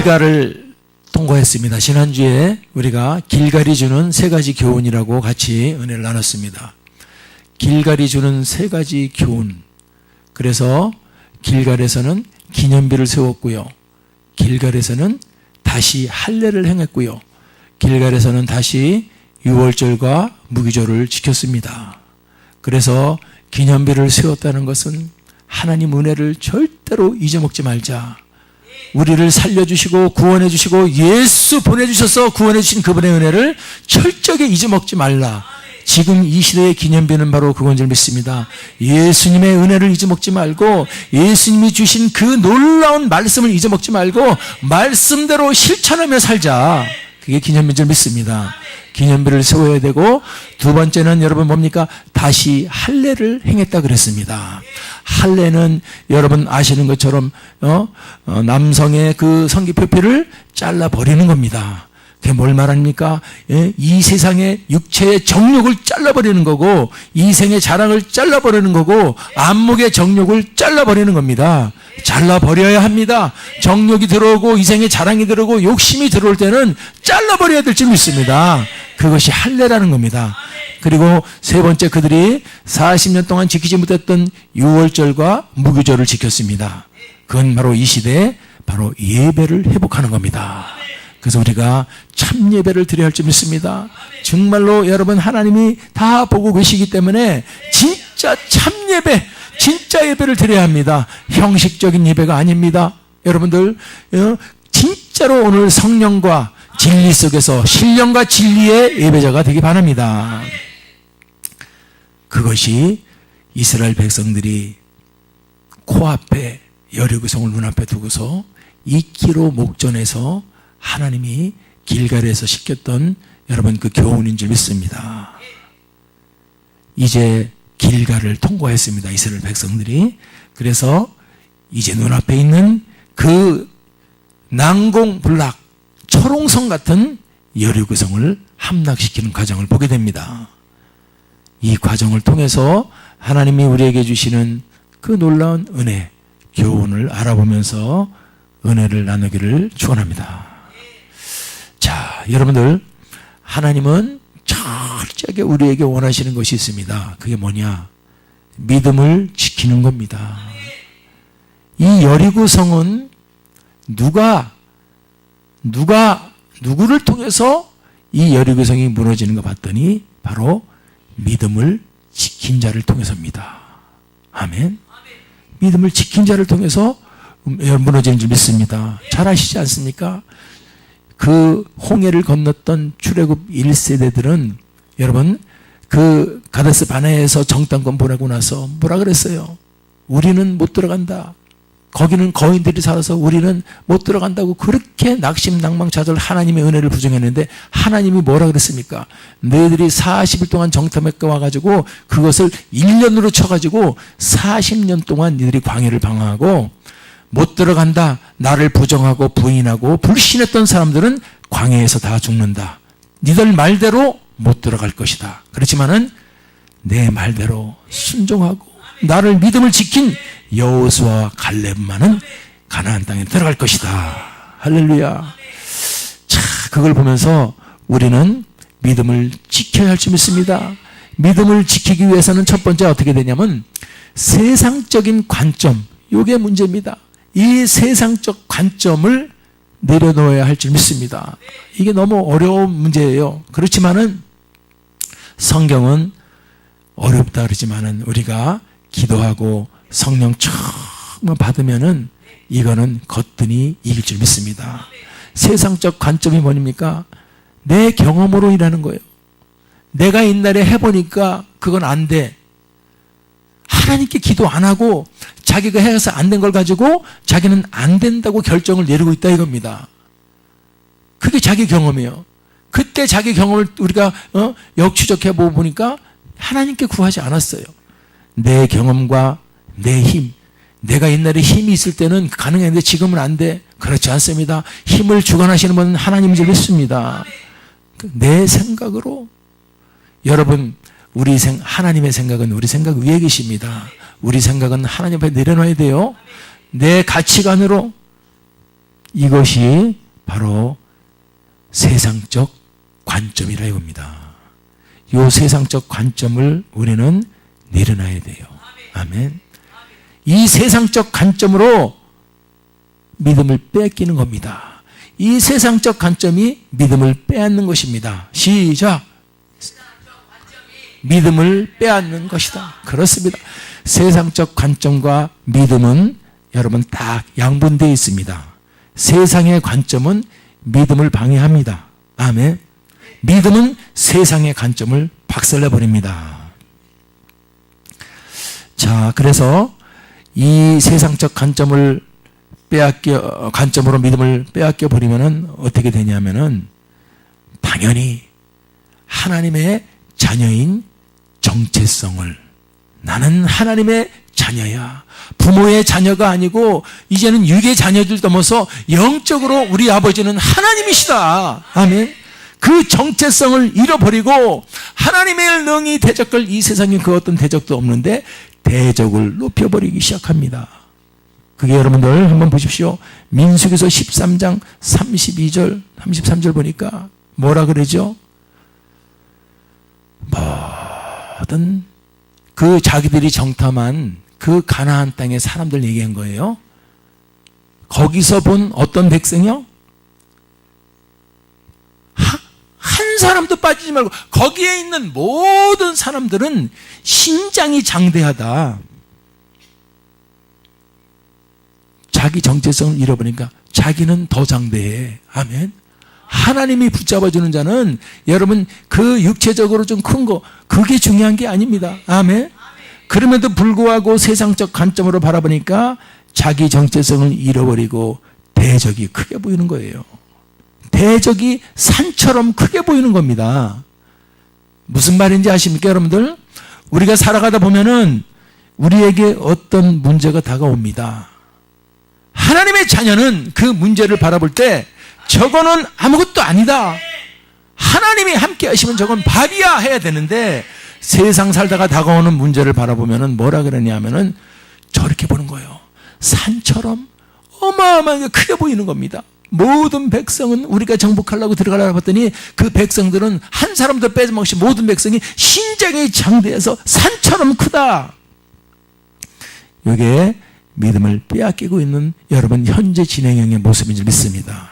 길가를 통과했습니다. 지난주에 우리가 길갈이 주는 세 가지 교훈이라고 같이 은혜를 나눴습니다. 길갈이 주는 세 가지 교훈. 그래서 길갈에서는 기념비를 세웠고요. 길갈에서는 다시 할례를 행했고요. 길갈에서는 다시 유월절과 무기절을 지켰습니다. 그래서 기념비를 세웠다는 것은 하나님 은혜를 절대로 잊어먹지 말자. 우리를 살려주시고 구원해주시고 예수 보내주셔서 구원해주신 그분의 은혜를 철저하게 잊어먹지 말라. 지금 이 시대의 기념비는 바로 그건 줄 믿습니다. 예수님의 은혜를 잊어먹지 말고 예수님이 주신 그 놀라운 말씀을 잊어먹지 말고 말씀대로 실천하며 살자. 그게 기념비인 줄 믿습니다. 기념비를 세워야 되고, 두 번째는 여러분 뭡니까? 다시 할례를 행했다 그랬습니다. 할례는 여러분 아시는 것처럼 남성의 그 성기표피를 잘라버리는 겁니다. 그게 뭘 말합니까? 이 세상의 육체의 정욕을 잘라버리는 거고, 이생의 자랑을 잘라버리는 거고, 안목의 정욕을 잘라버리는 겁니다. 잘라버려야 합니다. 정욕이 들어오고 이생의 자랑이 들어오고 욕심이 들어올 때는 잘라버려야 될 줄 믿습니다. 그것이 할례라는 겁니다. 그리고 세 번째, 그들이 40년 동안 지키지 못했던 유월절과 무교절을 지켰습니다. 그건 바로 이 시대에 바로 예배를 회복하는 겁니다. 그래서 우리가 참 예배를 드려야 할 줄 믿습니다. 정말로 여러분 하나님이 다 보고 계시기 때문에 진짜 참 예배, 진짜 예배를 드려야 합니다. 형식적인 예배가 아닙니다. 여러분들 진짜로 오늘 성령과 진리 속에서 신령과 진리의 예배자가 되기 바랍니다. 그것이 이스라엘 백성들이 코앞에 여리고성을 눈앞에 두고서 2km 목전에서 하나님이 길갈에서 시켰던 여러분 그 교훈인 줄 믿습니다. 이제 길갈을 통과했습니다. 이스라엘 백성들이. 그래서 이제 눈앞에 있는 그 난공불락 초롱성 같은 여리고성을 함락시키는 과정을 보게 됩니다. 이 과정을 통해서 하나님이 우리에게 주시는 그 놀라운 은혜, 교훈을 알아보면서 은혜를 나누기를 축원합니다. 자, 여러분들, 하나님은 철저하게 우리에게 원하시는 것이 있습니다. 그게 뭐냐? 믿음을 지키는 겁니다. 이 여리고성은 누구를 통해서 이 여리고성이 무너지는 거 봤더니 바로 믿음을 지킨 자를 통해서입니다. 아멘. 믿음을 지킨 자를 통해서 무너지는 줄 믿습니다. 잘 아시지 않습니까? 그 홍해를 건넜던 출애굽 1세대들은 여러분 그 가데스 바네에서 정탐권 보내고 나서 뭐라 그랬어요? 우리는 못 들어간다. 거기는 거인들이 살아서 우리는 못 들어간다고 그렇게 낙심낭망자들 하나님의 은혜를 부정했는데 하나님이 뭐라 그랬습니까? 너희들이 40일 동안 정탐에 와가지고 그것을 1년으로 쳐가지고 40년 동안 너희들이 광야를 방황하고 못 들어간다. 나를 부정하고 부인하고 불신했던 사람들은 광야에서 다 죽는다. 니들 말대로 못 들어갈 것이다. 그렇지만은 내 말대로 순종하고 나를 믿음을 지킨 여호수아와 갈렙만은 가나안 땅에 들어갈 것이다. 할렐루야. 자, 그걸 보면서 우리는 믿음을 지켜야 할 줄 믿습니다. 믿음을 지키기 위해서는 첫 번째 어떻게 되냐면 세상적인 관점, 이게 문제입니다. 이 세상적 관점을 내려놓아야 할 줄 믿습니다. 이게 너무 어려운 문제예요. 그렇지만은 성경은 어렵다 그러지만은 우리가 기도하고 성령 처음 받으면은 이거는 거뜬히 이길 줄 믿습니다. 세상적 관점이 뭐입니까? 내 경험으로 일하는 거예요. 내가 옛날에 해보니까 그건 안 돼. 하나님께 기도 안 하고 자기가 해서 안 된 걸 가지고 자기는 안 된다고 결정을 내리고 있다 이겁니다. 그게 자기 경험이에요. 그때 자기 경험을 우리가 역추적해 보니까 하나님께 구하지 않았어요. 내 경험과 내 힘, 내가 옛날에 힘이 있을 때는 가능했는데 지금은 안 돼. 그렇지 않습니다. 힘을 주관하시는 분은 하나님인 줄 믿습니다. 내 생각으로 여러분 하나님의 생각은 우리 생각 위에 계십니다. 우리 생각은 하나님 앞에 내려놔야 돼요. 내 가치관으로 이것이 바로 세상적 관점이라 이겁니다. 이 세상적 관점을 우리는 내려놔야 돼요. 아멘. 이 세상적 관점으로 믿음을 뺏기는 겁니다. 이 세상적 관점이 믿음을 빼앗는 것입니다. 시작. 믿음을 빼앗는 것이다. 그렇습니다. 세상적 관점과 믿음은 여러분 딱 양분되어 있습니다. 세상의 관점은 믿음을 방해합니다. 아멘. 믿음은 세상의 관점을 박살내버립니다. 자, 그래서 이 세상적 관점으로 믿음을 빼앗겨 버리면은 어떻게 되냐면은 당연히 하나님의 자녀인 정체성을, 나는 하나님의 자녀야, 부모의 자녀가 아니고 이제는 육의 자녀들 넘어서 영적으로 우리 아버지는 하나님이시다. 아멘. 그 정체성을 잃어버리고 하나님의 능히 대적할 이 세상에 그 어떤 대적도 없는데 대적을 높여버리기 시작합니다. 그게 여러분들 한번 보십시오. 민수기서 13장 32절 33절 보니까 뭐라 그러죠? 모든 그 자기들이 정탐한 그 가나안 땅의 사람들 얘기한 거예요. 거기서 본 어떤 백성이요? 한 사람도 빠지지 말고 거기에 있는 모든 사람들은 신장이 장대하다. 자기 정체성을 잃어버리니까 자기는 더 장대해. 아멘. 하나님이 붙잡아주는 자는 여러분 그 육체적으로 좀 큰 거 그게 중요한 게 아닙니다. 아멘. 그럼에도 불구하고 세상적 관점으로 바라보니까 자기 정체성을 잃어버리고 대적이 크게 보이는 거예요. 대적이 산처럼 크게 보이는 겁니다. 무슨 말인지 아십니까 여러분들? 우리가 살아가다 보면은 우리에게 어떤 문제가 다가옵니다. 하나님의 자녀는 그 문제를 바라볼 때 저거는 아무것도 아니다, 하나님이 함께 하시면 저건 밥이야 해야 되는데 세상 살다가 다가오는 문제를 바라보면은 뭐라 그러냐면은 저렇게 보는 거예요. 산처럼 어마어마하게 크게 보이는 겁니다. 모든 백성은 우리가 정복하려고 들어가려고 봤더니 그 백성들은 한 사람도 빼짐없이 모든 백성이 신장이 장대해서 산처럼 크다. 이게 믿음을 빼앗기고 있는 여러분 현재 진행형의 모습인 줄 믿습니다.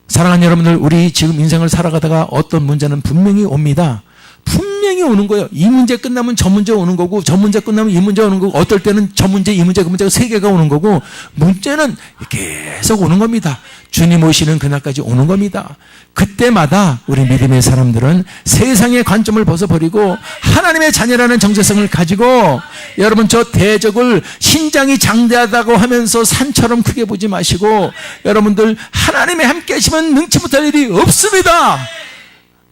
사랑하는 여러분들, 우리 지금 인생을 살아가다가 어떤 문제는 분명히 옵니다. 분명히 오는 거예요. 이 문제 끝나면 저 문제 오는 거고, 저 문제 끝나면 이 문제 오는 거고, 어떨 때는 저 문제, 이 문제, 그 문제가 세 개가 오는 거고, 문제는 계속 오는 겁니다. 주님 오시는 그날까지 오는 겁니다. 그때마다 우리 믿음의 사람들은 세상의 관점을 벗어버리고 하나님의 자녀라는 정체성을 가지고 여러분 저 대적을 신장이 장대하다고 하면서 산처럼 크게 보지 마시고 여러분들 하나님의 함께 하시면 능치 못할 일이 없습니다.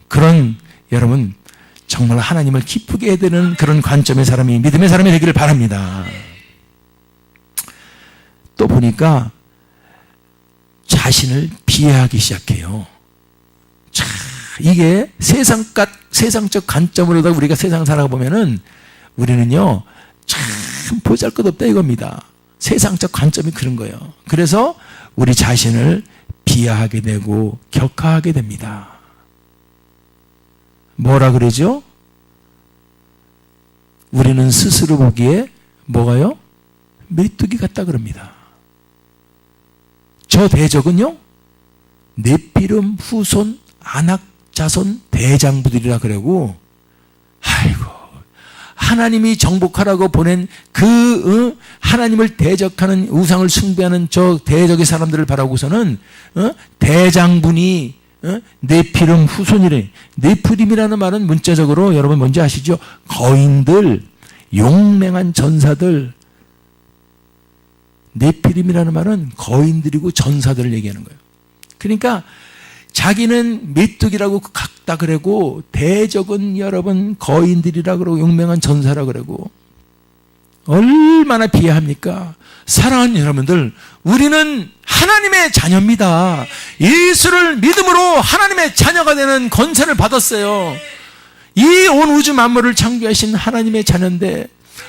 그런 여러분 정말 하나님을 기쁘게 해드리는 그런 관점의 사람이 믿음의 사람이 되기를 바랍니다. 또 보니까 자신을 비하하기 시작해요. 자, 이게 세상적 관점으로다 우리가 세상을 살아보면은 우리는요 참 보잘것없다 이겁니다. 세상적 관점이 그런 거예요. 그래서 우리 자신을 비하하게 되고 격하하게 됩니다. 뭐라 그러죠? 우리는 스스로 보기에 뭐가요? 메뚜기 같다 그럽니다. 저 대적은요 네피름 후손 아낙 자손 대장부들이라 그러고, 아이고 하나님이 정복하라고 보낸 그 하나님을 대적하는 우상을 숭배하는 저 대적의 사람들을 바라고서는 대장분이 네피름 후손이래. 네피림이라는 말은 문자적으로 여러분 뭔지 아시죠? 거인들, 용맹한 전사들. 네피림이라는 말은 거인들이고 전사들을 얘기하는 거예요. 그러니까 자기는 메뚜기라고 각다 그러고 대적은 여러분 거인들이라 그러고 용맹한 전사라 그러고 얼마나 비하합니까? 사랑하는 여러분들, 우리는 하나님의 자녀입니다. 예수를 믿음으로 하나님의 자녀가 되는 권세를 받았어요. 이 온 우주 만물을 창조하신 하나님의 자녀인데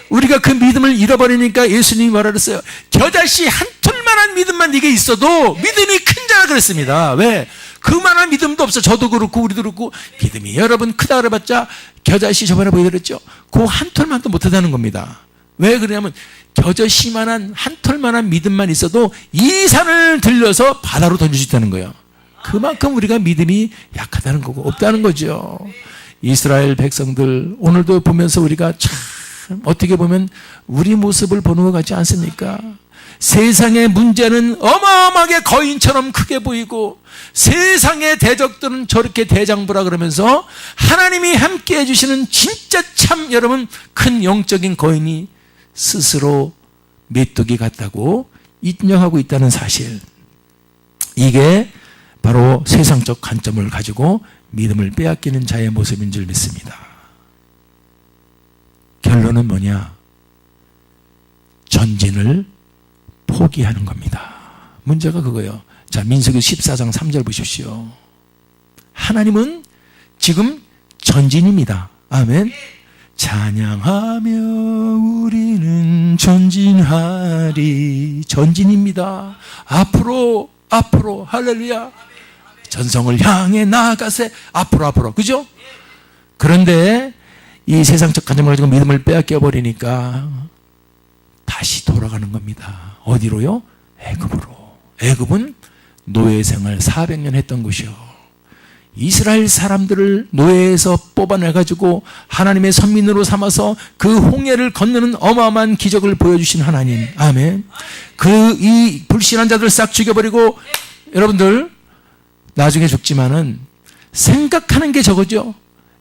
우리가 그 믿음을 잃어버리니까 예수님이 뭐라 그랬어요? 겨자씨 한 톨 한톨만한 믿음만 네게 있어도 믿음이 큰 자라 그랬습니다. 왜? 그만한 믿음도 없어. 저도 그렇고 우리도 그렇고. 믿음이 여러분 크다 그래봤자 겨자씨 저번에 보여드렸죠. 그 한 톨만도 못하다는 겁니다. 왜 그러냐면 겨자씨만한 한 톨만한 믿음만 있어도 이 산을 들려서 바다로 던질 수 있다는 거예요. 그만큼 우리가 믿음이 약하다는 거고 없다는 거죠. 이스라엘 백성들 오늘도 보면서 우리가 참 어떻게 보면 우리 모습을 보는 것 같지 않습니까? 세상의 문제는 어마어마하게 거인처럼 크게 보이고 세상의 대적들은 저렇게 대장부라 그러면서 하나님이 함께 해주시는 진짜 참 여러분 큰 영적인 거인이 스스로 메뚜기 같다고 인정하고 있다는 사실, 이게 바로 세상적 관점을 가지고 믿음을 빼앗기는 자의 모습인 줄 믿습니다. 결론은 뭐냐? 전진을 포기하는 겁니다. 문제가 그거예요. 자, 민수기 14장 3절 보십시오. 하나님은 지금 전진입니다. 아멘. 찬양하며 우리는 전진하리. 전진입니다. 앞으로 할렐루야. 전성을 향해 나아가세. 앞으로 그죠? 그런데 이 세상적 관점을 가지고 믿음을 빼앗겨 버리니까 다시 돌아가는 겁니다. 어디로요? 애굽으로. 애굽은 노예 생활 400년 했던 곳이요. 이스라엘 사람들을 노예에서 뽑아내가지고 하나님의 선민으로 삼아서 그 홍해를 건너는 어마어마한 기적을 보여주신 하나님. 아멘. 이 불신한 자들 싹 죽여버리고 여러분들 나중에 죽지만은 생각하는 게 저거죠.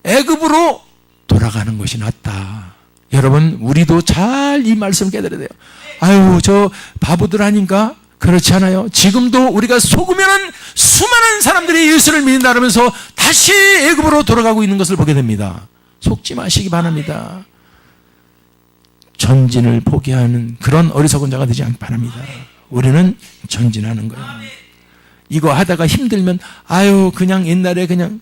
애굽으로 돌아가는 것이 낫다. 여러분 우리도 잘 이 말씀 깨달아야 돼요. 아유 저 바보들 아닌가? 그렇지 않아요. 지금도 우리가 속으면은 수많은 사람들이 예수를 믿는다 그러면서 다시 애굽으로 돌아가고 있는 것을 보게 됩니다. 속지 마시기 바랍니다. 전진을 포기하는 그런 어리석은 자가 되지 않기 바랍니다. 우리는 전진하는 거예요. 이거 하다가 힘들면 아유 그냥 옛날에 그냥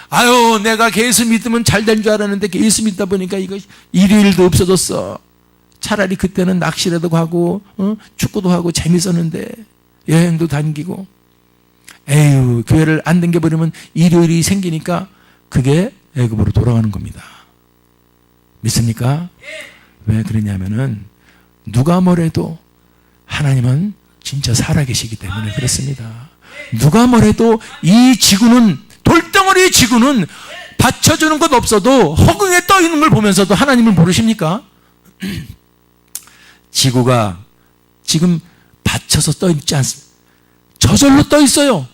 아유 내가 예수 믿으면 잘 된 줄 알았는데 예수 믿다 보니까 이거 일요일도 없어졌어. 차라리 그때는 낚시라도 가고 축구도 하고 재밌었는데 여행도 다니고 에휴 교회를 안 댕겨버리면 일요일이 생기니까 그게 애굽으로 돌아가는 겁니다. 믿습니까? 왜 그러냐면은 누가 뭐래도 하나님은 진짜 살아계시기 때문에 그렇습니다. 누가 뭐래도 이 지구는 돌덩어리 지구는 받쳐주는 것 없어도 허공에 떠 있는 걸 보면서도 하나님을 모르십니까? 지구가 지금 받쳐서 떠 있지 않습니다. 저절로 떠 있어요.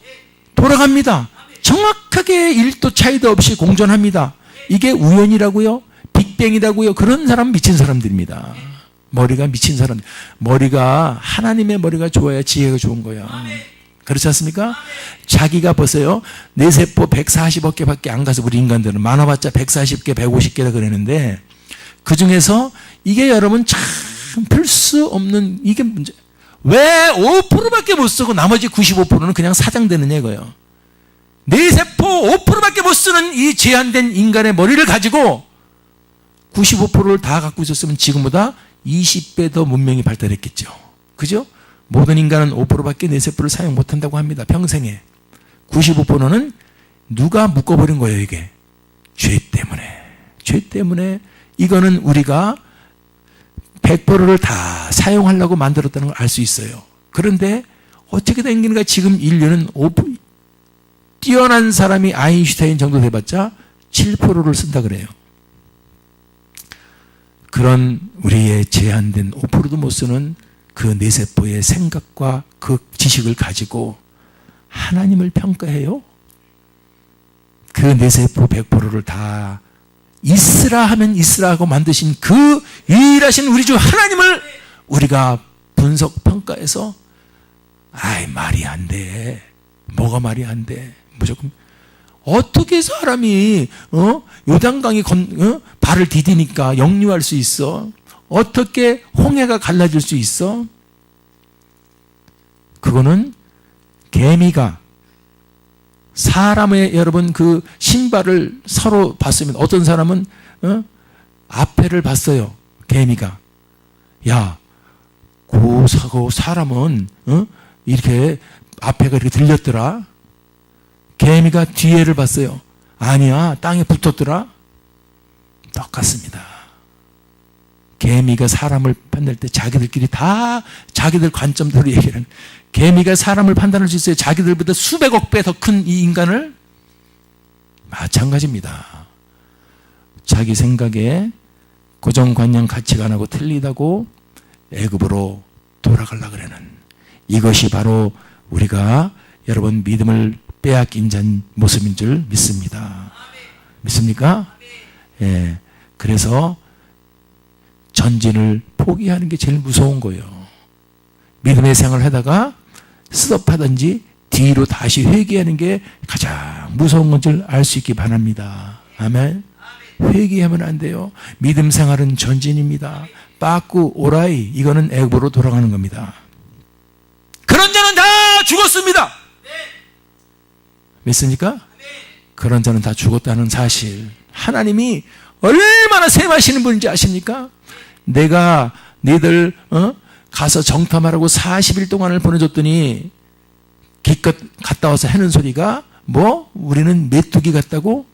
돌아갑니다. 정확하게 1도 차이도 없이 공전합니다. 이게 우연이라고요? 빅뱅이라고요? 그런 사람 미친 사람들입니다. 머리가 미친 사람. 머리가 하나님의 머리가 좋아야 지혜가 좋은 거야. 그렇지 않습니까? 자기가 보세요. 뇌세포 140억 개밖에 안 가서 우리 인간들은 많아봤자 140개, 150개다 그러는데 그 중에서 이게 여러분 참 풀 수 없는 이게 문제. 왜 5%밖에 못 쓰고 나머지 95%는 그냥 사장되느냐 이거예요. 뇌세포 5%밖에 못 쓰는 이 제한된 인간의 머리를 가지고 95%를 다 갖고 있었으면 지금보다 20배 더 문명이 발달했겠죠. 그죠? 모든 인간은 5%밖에 뇌세포를 사용 못한다고 합니다. 평생에. 95%는 누가 묶어버린 거예요 이게. 죄 때문에 이거는 우리가 100%를 다 사용하려고 만들었다는 걸 알 수 있어요. 그런데 어떻게 된 게인가 지금 인류는 뛰어난 사람이 아인슈타인 정도 돼봤자 7%를 쓴다 그래요. 그런 우리의 제한된 5%도 못 쓰는 그 뇌세포의 생각과 그 지식을 가지고 하나님을 평가해요? 그 뇌세포 100%를 다 있으라 하면 있으라 하고 만드신 그 유일하신 우리 주 하나님을 우리가 분석 평가해서 아이 말이 안 돼. 뭐가 말이 안 돼. 무조건 어떻게 사람이 요단강이 발을 디디니까 역류할 수 있어? 어떻게 홍해가 갈라질 수 있어? 그거는 개미가 사람의 여러분 그 신발을 서로 봤으면 어떤 사람은 앞에를 봤어요. 개미가 야 그 사람은 이렇게 앞에가 이렇게 들렸더라. 개미가 뒤에를 봤어요. 아니야, 땅에 붙었더라. 똑같습니다. 개미가 사람을 판단할 때 자기들끼리 다 자기들 관점대로 얘기하는, 개미가 사람을 판단할 수 있어요. 자기들보다 수백억 배 더 큰 이 인간을. 마찬가지입니다. 자기 생각에 고정관념 가치관하고 틀리다고 애굽으로 돌아가려고 그러는, 이것이 바로 우리가 여러분 믿음을 빼앗긴 자인 모습인 줄 믿습니다. 믿습니까? 예. 그래서 전진을 포기하는 게 제일 무서운 거예요. 믿음의 생활을 하다가 스톱하든지 뒤로 다시 회개하는 게 가장 무서운 건 줄 알 수 있기 바랍니다. 아멘. 회개하면 안 돼요. 믿음 생활은 전진입니다. 빠꾸 오라이, 이거는 애굽으로 돌아가는 겁니다. 그런 자는 다 죽었습니다. 믿습니까? 그런 자는 다 죽었다는 사실. 하나님이 얼마나 세마시는 분인지 아십니까? 내가 너희들 가서 정탐하라고 40일 동안을 보내줬더니 기껏 갔다 와서 하는 소리가 뭐? 우리는 메뚜기 같다고?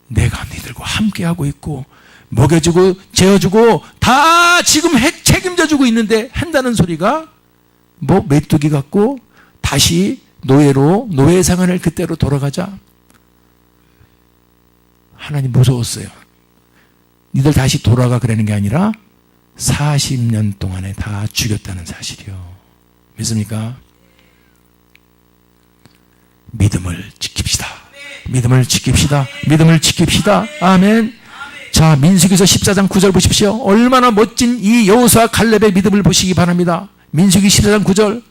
내가 너희들과 함께하고 있고 먹여주고 재워주고 다 지금 책임져주고 있는데 한다는 소리가 뭐 메뚜기 같고 다시 노예 생활을 그때로 돌아가자. 하나님 무서웠어요. 니들 다시 돌아가 그러는 게 아니라 40년 동안에 다 죽였다는 사실이요. 믿습니까? 믿음을 지킵시다. 믿음을 지킵시다. 믿음을 지킵시다. 아멘. 자, 민수기서 14장 9절 보십시오. 얼마나 멋진 이 여호수아 갈렙의 믿음을 보시기 바랍니다. 민수기 14장 9절.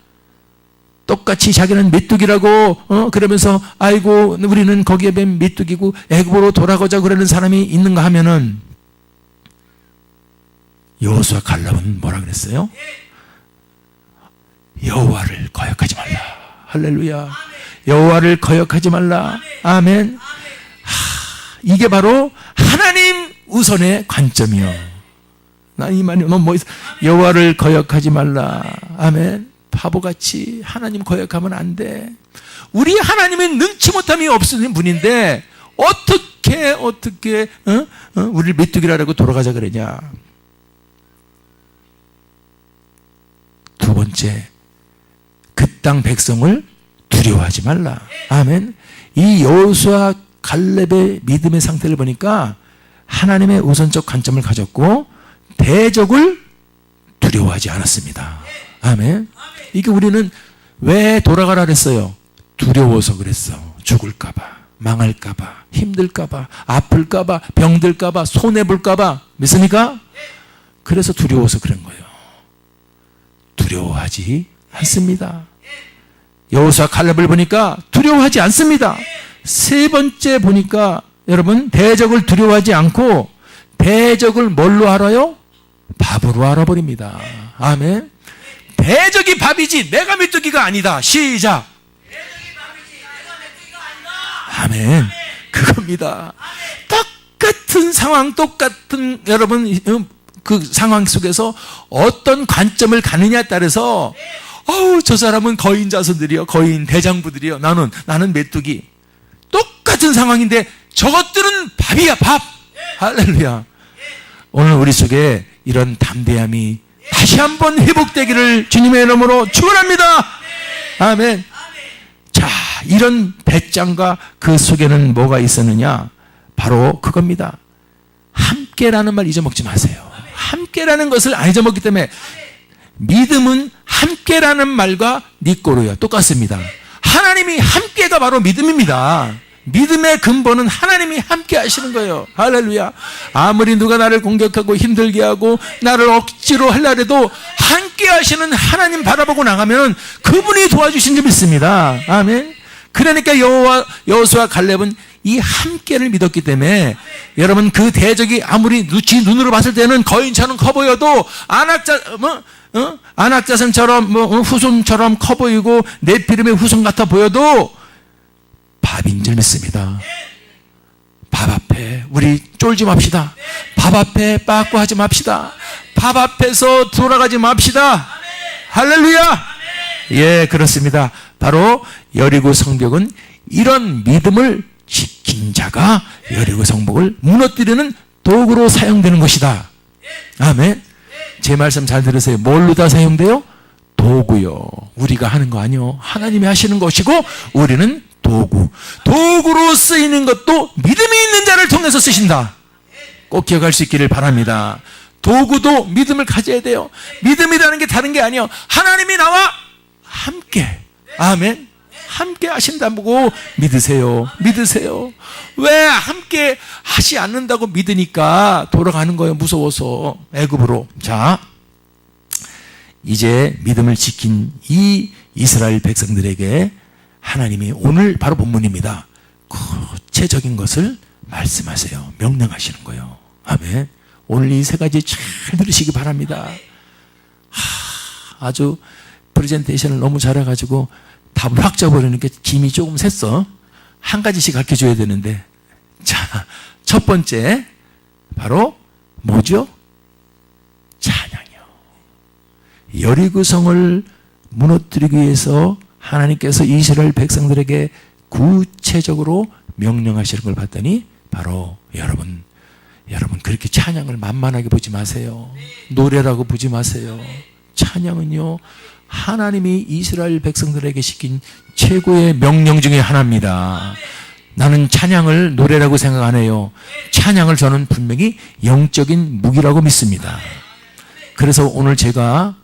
똑같이 자기는 메뚜기라고 그러면서 아이고 우리는 거기에 뵌 메뚜기고 애굽으로 돌아가자 그러는 사람이 있는가 하면은 여호수아 갈렙은 뭐라 그랬어요? 여호와를 거역하지 말라. 할렐루야. 여호와를 거역하지 말라. 아멘. 이게 바로 하나님 우선의 관점이요. 나 이 말이 너무 멋있어. 여호와를 거역하지 말라. 아멘. 바보같이 하나님 거역하면 안 돼. 우리 하나님은 눈치 못함이 없으신 분인데 어떻게 우리를 메뚜기라고 돌아가자 그러냐. 두 번째, 그 땅 백성을 두려워하지 말라. 아멘. 이 여호수아 갈렙의 믿음의 상태를 보니까 하나님의 우선적 관점을 가졌고 대적을 두려워하지 않았습니다. 아멘. 이게 우리는 왜 돌아가라 그랬어요? 두려워서 그랬어. 죽을까봐, 망할까봐, 힘들까봐, 아플까봐, 병들까봐, 손해볼까봐. 믿습니까? 그래서 두려워서 그런 거예요. 두려워하지 않습니다. 여호수아 갈렙을 보니까 두려워하지 않습니다. 세 번째 보니까 여러분 대적을 두려워하지 않고 대적을 뭘로 알아요? 밥으로 알아버립니다. 아멘. 대적이 밥이지 내가 메뚜기가 아니다. 시작. 아멘. 그겁니다. 똑같은 상황, 똑같은 여러분 그 상황 속에서 어떤 관점을 가느냐에 따라서 저 사람은 거인 자손들이요, 거인 대장부들이요, 나는 메뚜기. 똑같은 상황인데 저것들은 밥이야, 밥. 할렐루야. 오늘 우리 속에 이런 담대함이 다시 한번 회복되기를 주님의 이름으로 축원합니다. 아멘. 자, 이런 배짱과 그 속에는 뭐가 있었느냐? 바로 그겁니다. 함께라는 말 잊어먹지 마세요. 함께라는 것을 안 잊어먹기 때문에 믿음은 함께라는 말과 니꼬로요. 똑같습니다. 하나님이 함께가 바로 믿음입니다. 믿음의 근본은 하나님이 함께 하시는 거예요. 할렐루야. 아무리 누가 나를 공격하고 힘들게 하고 나를 억지로 하려 해도 함께 하시는 하나님 바라보고 나가면 그분이 도와주신 줄 믿습니다. 아멘. 그러니까 여호수아 갈렙은 이 함께를 믿었기 때문에 여러분 그 대적이 아무리 눈으로 봤을 때는 거인처럼 커 보여도 안악자손처럼 후손처럼 커 보이고 네피림의 후손 같아 보여도 밥인 줄 믿습니다. 밥 앞에 우리 쫄지 맙시다. 밥 앞에 빠꾸하지 맙시다. 밥 앞에서 돌아가지 맙시다. 할렐루야. 예, 그렇습니다. 바로 여리고 성벽은 이런 믿음을 지킨 자가 여리고 성벽을 무너뜨리는 도구로 사용되는 것이다. 아멘. 제 말씀 잘 들으세요. 뭘로 다 사용돼요? 도구요. 우리가 하는 거 아니요. 하나님이 하시는 것이고 우리는 도구. 도구로 쓰이는 것도 믿음이 있는 자를 통해서 쓰신다. 꼭 기억할 수 있기를 바랍니다. 도구도 믿음을 가져야 돼요. 믿음이라는 게 다른 게 아니에요. 하나님이 나와 함께, 아멘, 함께 하신다고 믿으세요. 믿으세요. 왜 함께 하지 않는다고 믿으니까 돌아가는 거예요. 무서워서 애굽으로. 자, 이제 믿음을 지킨 이 이스라엘 백성들에게 하나님이 오늘 바로 본문입니다. 구체적인 것을 말씀하세요. 명령하시는 거예요. 아멘. 오늘 이 세 가지 잘 들으시기 바랍니다. 아주 프레젠테이션을 너무 잘해가지고 답을 확 잡아버리니까 김이 조금 샜어. 한 가지씩 가르쳐줘야 되는데. 자, 첫 번째 바로 뭐죠? 찬양이요. 여리고성을 무너뜨리기 위해서 하나님께서 이스라엘 백성들에게 구체적으로 명령하시는 걸 봤더니 바로 여러분 그렇게 찬양을 만만하게 보지 마세요. 노래라고 보지 마세요. 찬양은요, 하나님이 이스라엘 백성들에게 시킨 최고의 명령 중에 하나입니다. 나는 찬양을 노래라고 생각 안 해요. 찬양을 저는 분명히 영적인 무기라고 믿습니다. 그래서 오늘 제가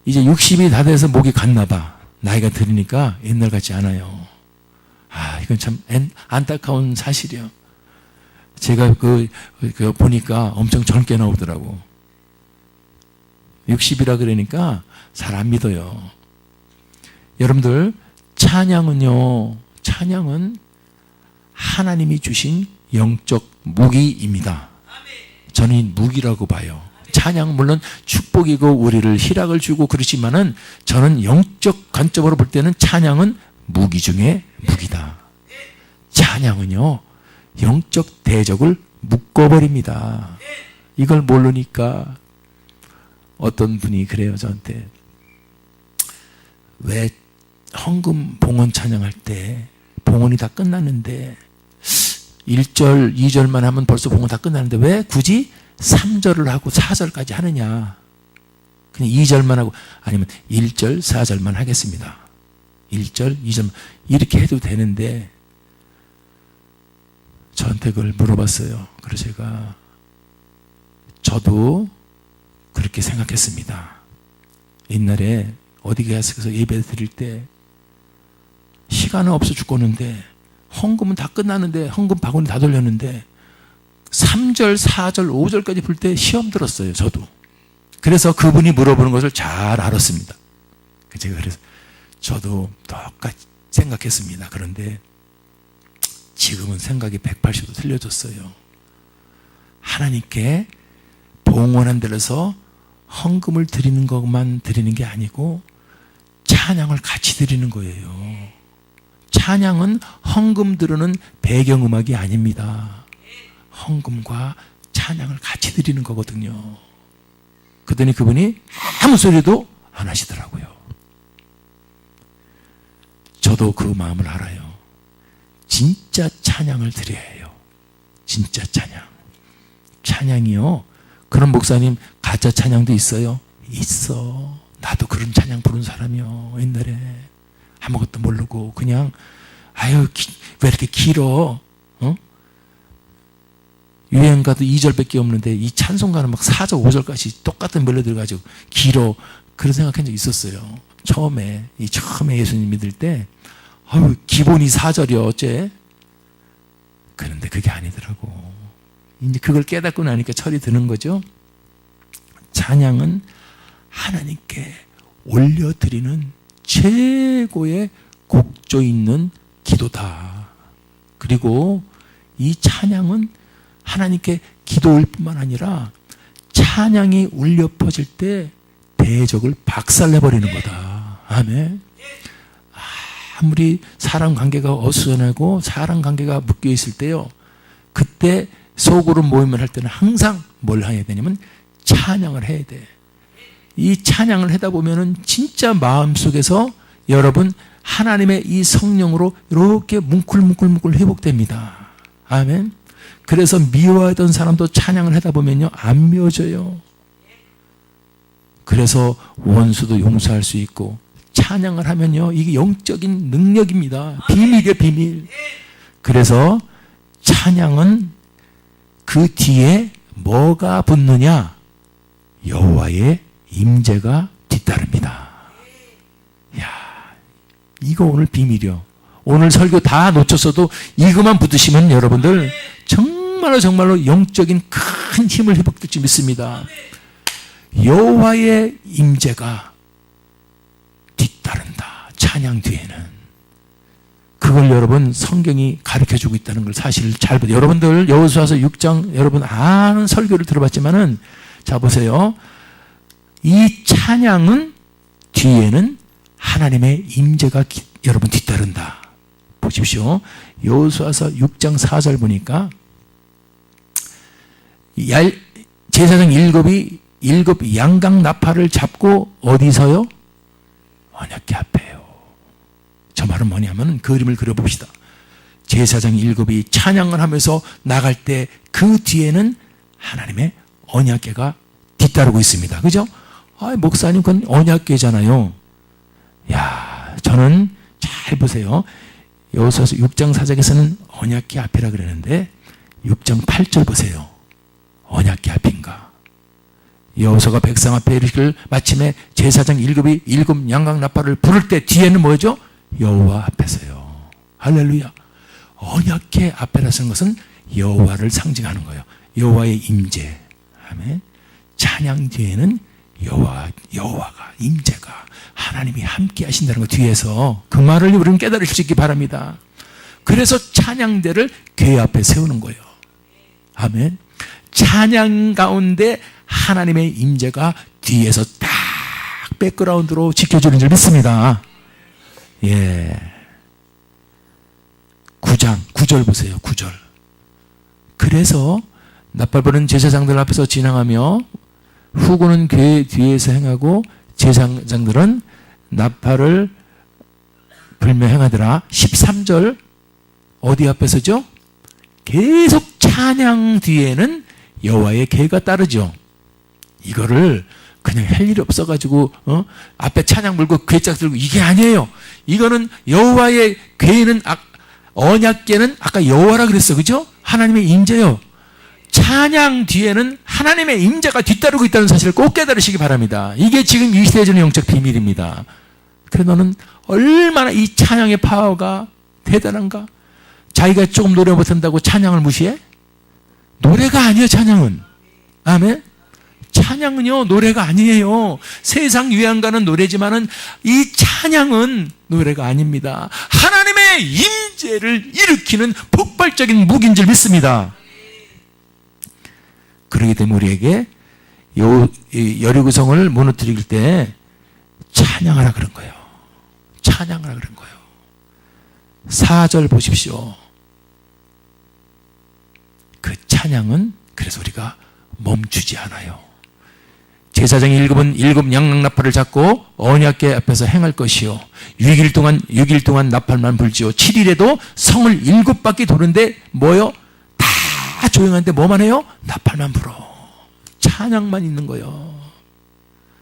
이제 60이 다 돼서 목이 갔나 봐. 나이가 들으니까 옛날 같지 않아요. 이건 참 안타까운 사실이요. 제가 보니까 엄청 젊게 나오더라고. 60이라 그러니까 잘 안 믿어요. 여러분들, 찬양은 하나님이 주신 영적 무기입니다. 저는 무기라고 봐요. 찬양 물론 축복이고 우리를 희락을 주고 그렇지만은 저는 영적 관점으로 볼 때는 찬양은 무기 중에 무기다. 찬양은요, 영적 대적을 묶어버립니다. 이걸 모르니까 어떤 분이 그래요, 저한테. 왜 헌금 봉헌 찬양할 때 봉헌이 다 끝났는데 1절, 2절만 하면 벌써 봉헌 다 끝났는데 왜 굳이 3절을 하고 4절까지 하느냐. 그냥 2절만 하고, 아니면 1절, 4절만 하겠습니다. 1절, 2절 이렇게 해도 되는데 저한테 그걸 물어봤어요. 그래서 제가 저도 그렇게 생각했습니다. 옛날에 어디 가서 예배 드릴 때 시간은 없어 죽겠는데 헌금은 다 끝났는데 헌금 바구니 다 돌렸는데 3절, 4절, 5절까지 불 때 시험 들었어요. 저도. 그래서 그분이 물어보는 것을 잘 알았습니다. 제가 그래서 저도 똑같이 생각했습니다. 그런데 지금은 생각이 180도 틀려졌어요. 하나님께 봉헌한 데서 헌금을 드리는 것만 드리는 게 아니고 찬양을 같이 드리는 거예요. 찬양은 헌금 드리는 배경음악이 아닙니다. 헌금과 찬양을 같이 드리는 거거든요. 그랬더니 그분이 아무 소리도 안 하시더라고요. 저도 그 마음을 알아요. 진짜 찬양을 드려야 해요. 진짜 찬양. 찬양이요. 그런 목사님 가짜 찬양도 있어요. 있어. 나도 그런 찬양 부른 사람이요. 옛날에 아무것도 모르고 그냥 왜 이렇게 길어? 유행가도 2절밖에 없는데 이 찬송가는 막 4절, 5절까지 똑같은 멜로디를 가지고 길어. 그런 생각한 적 있었어요. 처음에 예수님 믿을 때 기본이 4절이요 어째? 그런데 그게 아니더라고. 이제 그걸 깨닫고 나니까 철이 드는 거죠. 찬양은 하나님께 올려드리는 최고의 곡조 있는 기도다. 그리고 이 찬양은 하나님께 기도일 뿐만 아니라 찬양이 울려 퍼질 때 대적을 박살내버리는 거다. 아멘. 아무리 사람 관계가 어수선하고 사람 관계가 묶여 있을 때요, 그때 속으로 모임을 할 때는 항상 뭘 해야 되냐면 찬양을 해야 돼. 이 찬양을 하다 보면은 진짜 마음속에서 여러분 하나님의 이 성령으로 이렇게 뭉클뭉클뭉클 회복됩니다. 아멘. 그래서 미워하던 사람도 찬양을 하다 보면요 안 미워져요. 그래서 원수도 용서할 수 있고, 찬양을 하면요 이게 영적인 능력입니다. 비밀이에요, 비밀. 그래서 찬양은 그 뒤에 뭐가 붙느냐? 여호와의 임재가 뒤따릅니다. 야, 이거 오늘 비밀이요. 오늘 설교 다 놓쳤어도 이것만 붙으시면 여러분들 정말로 영적인 큰 힘을 회복될 줄 믿습니다. 여호와의 임재가 뒤따른다. 찬양 뒤에는. 그걸 여러분 성경이 가르쳐주고 있다는 걸 사실 잘 보세요. 여러분들 여호수아서 6장 여러분 아는 설교를 들어봤지만은 자 보세요. 이 찬양은 뒤에는 하나님의 임재가 여러분 뒤따른다. 보십시오. 여호수아서 6장 4절 보니까 제사장 일곱 양각 나팔을 잡고 어디서요? 언약궤 앞에요. 저 말은 뭐냐면 그림을 그려봅시다. 제사장 일곱이 찬양을 하면서 나갈 때 그 뒤에는 하나님의 언약궤가 뒤따르고 있습니다. 그죠? 아, 목사님 그건 언약궤잖아요. 야, 저는 잘 보세요. 여호수아서 6장 4절에서는 언약궤 앞이라 그러는데 6장 8절 보세요. 언약궤 앞인가? 여호수아가 백성 앞에 이르기를 마침에 제사장 일곱이 일곱 양각 나팔을 부를 때 뒤에는 뭐죠? 여호와 앞에서요. 할렐루야. 언약궤 앞에라는 것은 여호와를 상징하는 거예요. 여호와의 임재. 아멘. 찬양 뒤에는 여호와가 임재가 하나님이 함께 하신다는 것 뒤에서 그 말을 우리는 깨달을 수 있기 바랍니다. 그래서 찬양대를 궤 앞에 세우는 거예요. 아멘. 찬양 가운데 하나님의 임재가 뒤에서 딱 백그라운드로 지켜주는 줄 믿습니다. 예. 9장 9절 보세요. 9절. 그래서 나팔 부는 제사장들 앞에서 지나가며 후군은 궤 뒤에서 행하고 제사장들은 나팔을 불며 행하더라. 13절 어디 앞에서죠? 계속 찬양 뒤에는 여호와의 궤가 따르죠. 이거를 그냥 할 일이 없어가지고 앞에 찬양 물고 궤짝 들고 이게 아니에요. 이거는 여호와의 궤는 언약궤는 아까 여호와라 그랬어, 그죠? 하나님의 임재요. 찬양 뒤에는 하나님의 임재가 뒤따르고 있다는 사실을 꼭 깨달으시기 바랍니다. 이게 지금 이 시대에 주는 영적 비밀입니다. 그래 너는 얼마나 이 찬양의 파워가 대단한가? 자기가 조금 노래 못한다고 찬양을 무시해? 노래가 아니에요, 찬양은. 아멘. 찬양은요 노래가 아니에요. 세상 유행가는 노래지만은 이 찬양은 노래가 아닙니다. 하나님의 임재를 일으키는 폭발적인 무기인 줄 믿습니다. 그러기 때문에 우리에게 여리고성을 무너뜨릴 때 찬양하라 그런 거예요. 찬양하라 그런 거예요. 4절 보십시오. 그 찬양은 그래서 우리가 멈추지 않아요. 제사장이 일곱 양각 나팔을 잡고 언약궤 앞에서 행할 것이요 6일 동안 나팔만 불지요 7일에도 성을 7바퀴 도는데 뭐요? 다 조용한데 뭐만 해요? 나팔만 불어. 찬양만 있는 거예요.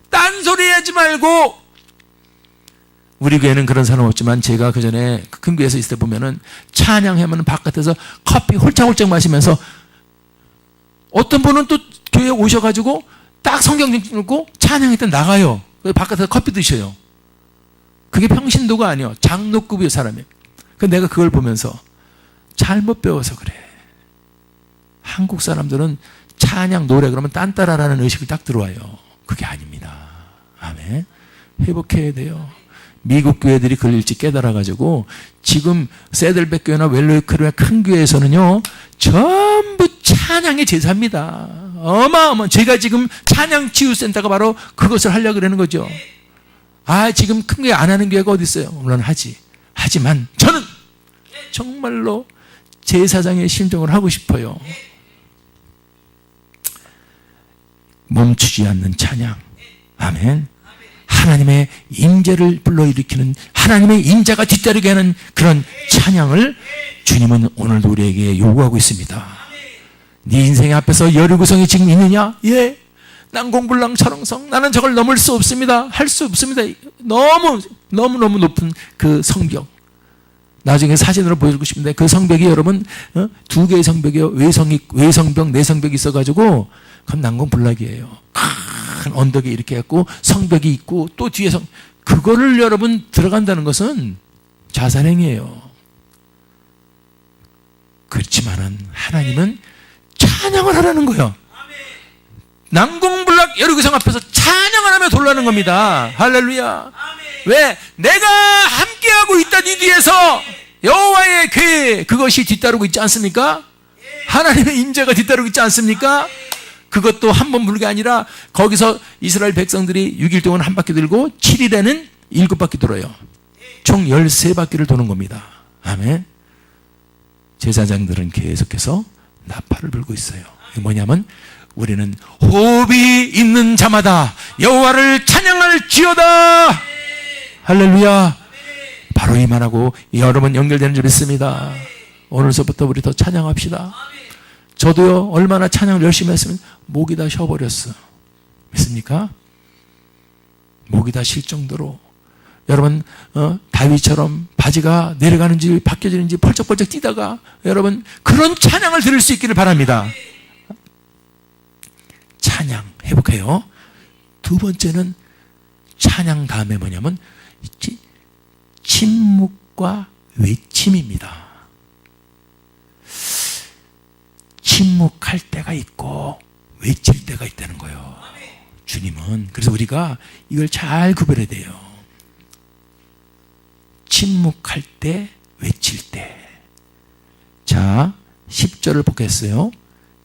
딴소리 하지 말고. 우리 교회는 그런 사람 없지만 제가 그 전에 큰 교회에서 있을 때 보면은 찬양하면 바깥에서 커피 홀짝홀짝 마시면서 어떤 분은 또 교회에 오셔가지고 딱 성경 읽고 찬양할 때 나가요. 바깥에서 커피 드셔요. 그게 평신도가 아니에요. 장로급의 사람이에요. 그래서 내가 그걸 보면서 잘못 배워서 그래. 한국 사람들은 찬양 노래 그러면 딴따라라는 의식을 딱 들어와요. 그게 아닙니다. 아멘. 회복해야 돼요. 미국 교회들이 그걸 일찍 깨달아가지고 지금 세들백 교회나 웰로이크루의 큰 교회에서는요 전부 찬양의 제사입니다. 어마어마. 제가 지금 찬양 치유센터가 바로 그것을 하려고 그러는 거죠. 아 지금 큰 교회 안 하는 교회가 어디 있어요? 물론 하지만 저는 정말로 제사장의 심정을 하고 싶어요. 멈추지 않는 찬양. 아멘. 하나님의 임재를 불러일으키는, 하나님의 임재가 뒤따르게 하는 그런 찬양을 주님은 오늘도 우리에게 요구하고 있습니다. 네 인생의 앞에서 여리고성이 지금 있느냐? 예. 난공불락천왕성, 나는 저걸 넘을 수 없습니다. 할 수 없습니다. 너무 높은 그 성벽. 나중에 사진으로 보여주고 싶은데, 그 성벽이 여러분 2개의 성벽이요, 외성벽, 내성벽이 있어가지고 그건 난공불락이에요. 큰 언덕에 이렇게 했고 성벽이 있고 또 뒤에 그거를 여러분 들어간다는 것은 자살행위예요. 그렇지만은 하나님은 찬양을 하라는 거예요. 난공불락 여리고성 앞에서 찬양을 하며 돌라는 겁니다. 할렐루야. 왜? 내가 함께하고 있다. 네 뒤에서 여호와의 궤, 그것이 뒤따르고 있지 않습니까? 하나님의 임재가 뒤따르고 있지 않습니까? 그것도 한 번 부르게 아니라 거기서 이스라엘 백성들이 6일 동안 한 바퀴 돌고 7일에는 7바퀴 돌아요. 총 13바퀴를 도는 겁니다. 아멘. 제사장들은 계속해서 나팔을 불고 있어요. 이게 뭐냐면 우리는 호흡이 있는 자마다 여호와를 찬양할지어다. 할렐루야. 바로 이만하고 여러분 연결되는 줄 믿습니다. 오늘서부터 우리 더 찬양합시다. 저도요, 얼마나 찬양을 열심히 했으면 목이 다 쉬어버렸어. 믿습니까? 목이 다 쉴 정도로 여러분 다윗처럼 바지가 내려가는지 벗겨지는지 펄쩍펄쩍 뛰다가 여러분 그런 찬양을 들을 수 있기를 바랍니다. 찬양 회복해요. 두 번째는 찬양 다음에 뭐냐면 침묵과 외침입니다. 침묵할 때가 있고 외칠 때가 있다는 거예요. 주님은. 그래서 우리가 이걸 잘 구별해야 돼요. 침묵할 때, 외칠 때. 자, 10절을 보겠어요.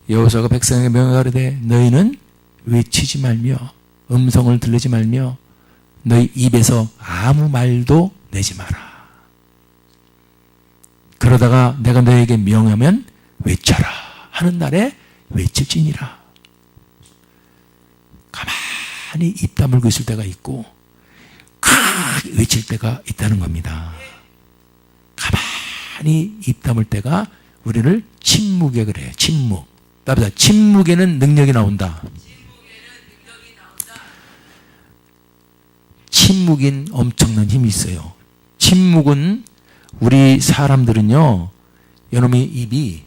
여호수아가 백성에게 명하되 너희는 외치지 말며 음성을 들리지 말며 너희 입에서 아무 말도 내지 마라. 그러다가 내가 너희에게 명하면 외쳐라 하는 날에 외칠지니라. 가만히 입 다물고 있을 때가 있고 외칠 때가 있다는 겁니다. 가만히 입 다물 때가 우리를 침묵에 그래요. 침묵. 답니다. 침묵에는 능력이 나온다. 침묵인 엄청난 힘이 있어요. 침묵은 우리 사람들은요, 여러분의 입이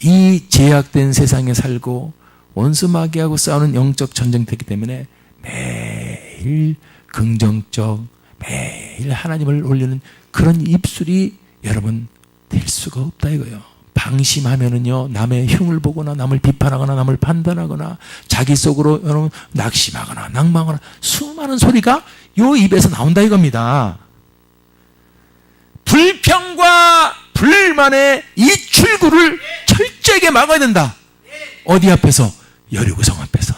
이 제약된 세상에 살고 원수마귀하고 싸우는 영적 전쟁터이기 때문에 매일 긍정적, 매일 하나님을 올리는 그런 입술이 여러분 될 수가 없다 이거예요. 방심하면은요, 남의 흉을 보거나 남을 비판하거나 남을 판단하거나 자기 속으로 여러분 낙심하거나 낭망하거나 수많은 소리가 요 입에서 나온다 이겁니다. 불평과 불만의 이 출구를 철저하게 막아야 된다. 어디 앞에서? 여리고성 앞에서.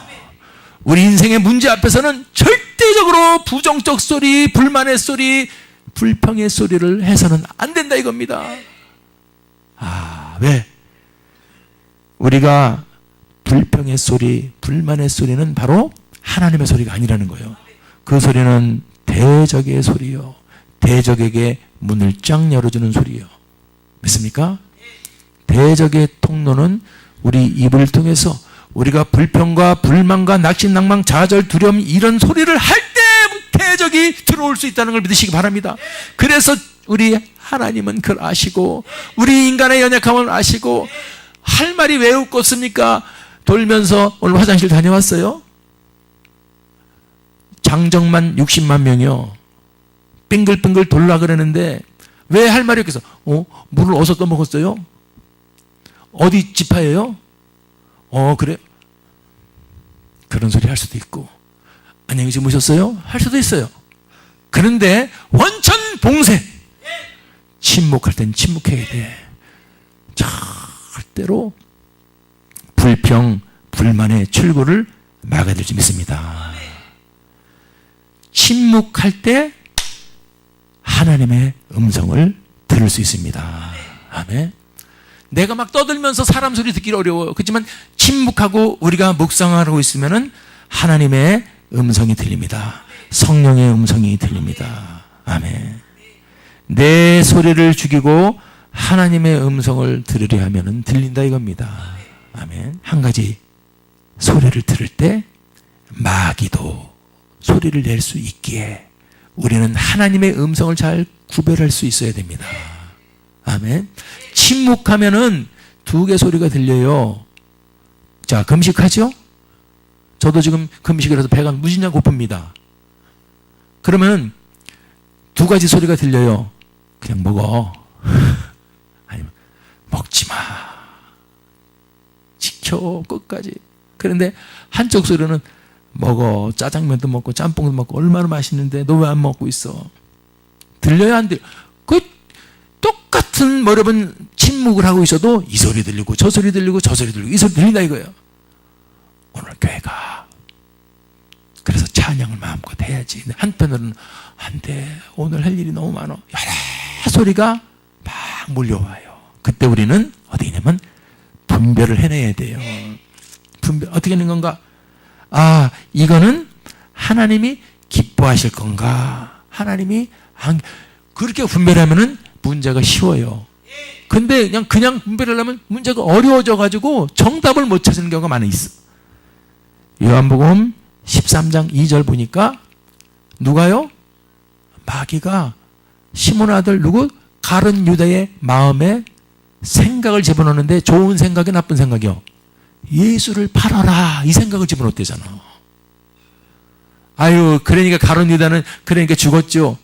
우리 인생의 문제 앞에서는 절대적으로 부정적 소리, 불만의 소리, 불평의 소리를 해서는 안 된다 이겁니다. 왜? 우리가 불평의 소리, 불만의 소리는 바로 하나님의 소리가 아니라는 거예요. 그 소리는 대적의 소리요. 대적에게 문을 쫙 열어주는 소리요. 믿습니까? 대적의 통로는 우리 입을 통해서 우리가 불평과 불만과 낙심, 낭망, 좌절, 두려움 이런 소리를 할 때 대적이 들어올 수 있다는 걸 믿으시기 바랍니다. 그래서 우리 하나님은 그걸 아시고 우리 인간의 연약함을 아시고 할 말이 왜 없겠습니까? 돌면서 오늘 화장실 다녀왔어요. 장정만 60만 명이요. 빙글빙글 돌라 그러는데 왜 할 말이 없겠어? 물을 어디서 떠먹었어요? 어디 지파예요? 그래? 그런 소리 할 수도 있고 안녕히 주무셨어요? 할 수도 있어요. 그런데 원천봉쇄 침묵할 땐 침묵해야 돼. 절대로 불평, 불만의 출구를 막아야 될지 믿습니다. 침묵할 때 하나님의 음성을 들을 수 있습니다. 아멘. 내가 막 떠들면서 사람 소리 듣기 어려워요. 그렇지만 침묵하고 우리가 묵상하고 있으면은 하나님의 음성이 들립니다. 성령의 음성이 들립니다. 아멘. 내 소리를 죽이고 하나님의 음성을 들으려 하면은 들린다 이겁니다. 아멘. 한 가지 소리를 들을 때 마귀도 소리를 낼 수 있기에 우리는 하나님의 음성을 잘 구별할 수 있어야 됩니다. 아멘. 침묵하면은 두 개 소리가 들려요. 자, 금식하죠? 저도 지금 금식을 해서 배가 무진장 고픕니다. 그러면 두 가지 소리가 들려요. 그냥 먹어. 아니면 먹지 마. 지켜 끝까지. 그런데 한쪽 소리는 먹어. 짜장면도 먹고 짬뽕도 먹고 얼마나 맛있는데 너 왜 안 먹고 있어? 들려야 안 들려? 그 똑같은 여러분 침묵을 하고 있어도 이 소리 들리고 저 소리 들리고 저 소리 들리고 이 소리 들린다 이거예요. 오늘 교회가 그래서 찬양을 마음껏 해야지. 한편으로는 안 돼. 오늘 할 일이 너무 많아. 여러 소리가 막 몰려와요. 그때 우리는 어디 있냐면 분별을 해내야 돼요. 분별 어떻게 하는 건가? 아, 이거는 하나님이 기뻐하실 건가? 하나님이 그렇게 분별하면은 문제가 쉬워요. 근데 그냥 분별하려면 문제가 어려워져 가지고 정답을 못 찾는 경우가 많이 있어. 요한복음 13장 2절 보니까 누가요? 마귀가 시몬 아들 누구? 가룟 유다의 마음에 생각을 집어넣는데 좋은 생각이 나쁜 생각이요. 예수를 팔아라 이 생각을 집어넣었대잖아. 아유, 그러니까 가룟 유다는 그러니까 죽었죠.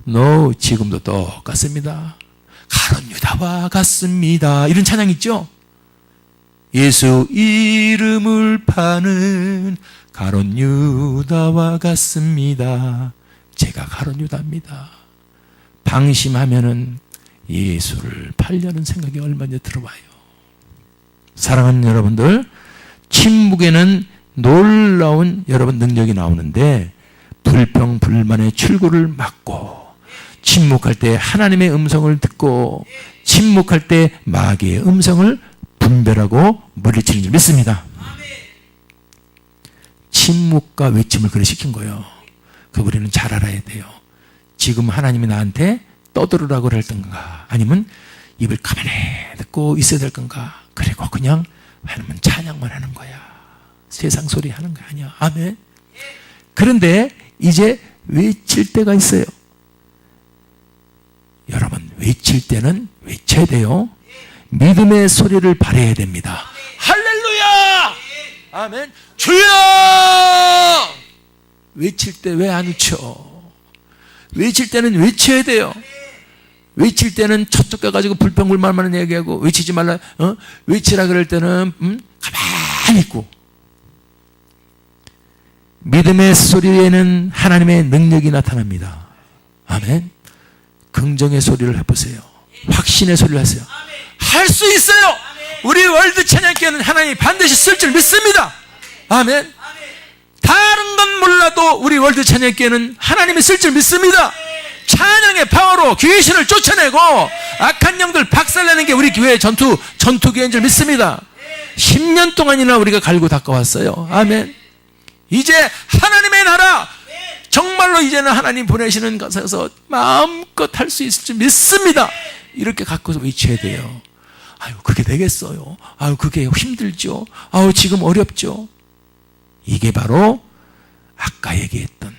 No, 지금도 똑같습니다. 가룟 유다와 같습니다. 이런 찬양 있죠? 예수 이름을 파는 가룟 유다와 같습니다. 제가 가룟 유다입니다. 방심하면은 예수를 팔려는 생각이 얼마나 들어와요. 사랑하는 여러분들, 침묵에는 놀라운 여러분 능력이 나오는데 불평 불만의 출구를 막고 침묵할 때 하나님의 음성을 듣고 침묵할 때 마귀의 음성을 분별하고 물리치는 줄 믿습니다. 침묵과 외침을 그래 시킨 거예요. 그 우리는 잘 알아야 돼요. 지금 하나님이 나한테 떠들으라고 그럴 건가? 아니면 입을 가만히 듣고 있어야 될 건가? 그리고 그냥 하나님은 찬양만 하는 거야. 세상 소리 하는 거 아니야. 아멘. 그런데 이제 외칠 때가 있어요. 여러분, 외칠 때는 외쳐야 돼요. 믿음의 소리를 발해야 됩니다. 할렐루야! 아멘. 주여! 외칠 때 왜 안 외쳐? 외칠 때는 외쳐야 돼요. 외칠 때는 저쪽 가가지고 불평불만만 얘기하고 외치지 말라. 외치라 그럴 때는 가만히 있고. 믿음의 소리에는 하나님의 능력이 나타납니다. 아멘. 긍정의 소리를 해보세요. 확신의 소리를 하세요. 할 수 있어요. 우리 월드 찬양교회는 하나님이 반드시 쓸 줄 믿습니다. 아멘. 다른 건 몰라도 우리 월드 찬양교회는 하나님이 쓸 줄 믿습니다. 찬양의 파워로 귀신을 쫓아내고 악한 영들 박살내는 게 우리 교회의 전투기회인 줄 믿습니다. 10년 동안이나 우리가 갈고 닦아왔어요. 아멘. 이제 하나님의 나라, 정말로 이제는 하나님 보내시는 곳에서 마음껏 할 수 있을 줄 믿습니다. 이렇게 갖고서 외쳐야 돼요. 아유, 그게 되겠어요. 아유, 그게 힘들죠. 아유, 지금 어렵죠. 이게 바로 아까 얘기했던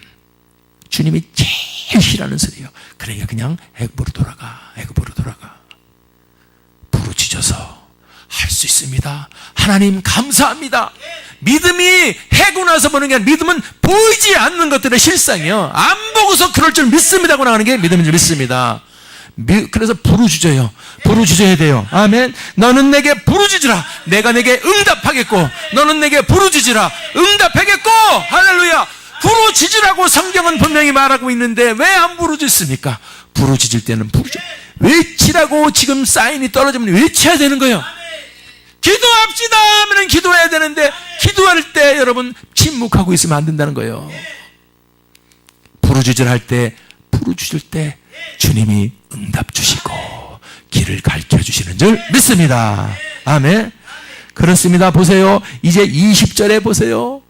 주님이 제일 싫어하는 소리예요. 그러니까 그냥 애굽으로 돌아가. 부르짖어서 할 수 있습니다. 하나님 감사합니다. 믿음이 해고 나서 보는 게 아니라 믿음은 보이지 않는 것들의 실상이요. 안 보고서 그럴 줄 믿습니다고 나가는 게 믿음인 줄 믿습니다. 그래서 부르짖어요. 부르짖어야 돼요. 아멘. 너는 내게 부르짖으라. 내가 내게 응답하겠고, 너는 내게 부르짖으라. 응답하겠고. 할렐루야. 부르짖으라고 성경은 분명히 말하고 있는데 왜 안 부르짖습니까? 부르짖을 때는 외치라고 지금 사인이 떨어지면 외쳐야 되는 거예요. 기도합시다 하면 기도해야 되는데 기도할 때 여러분 침묵하고 있으면 안 된다는 거예요. 부르짖을 때 주님이 응답 주시고 길을 가르쳐 주시는 줄 믿습니다. 아멘. 그렇습니다. 보세요. 이제 20절에 보세요.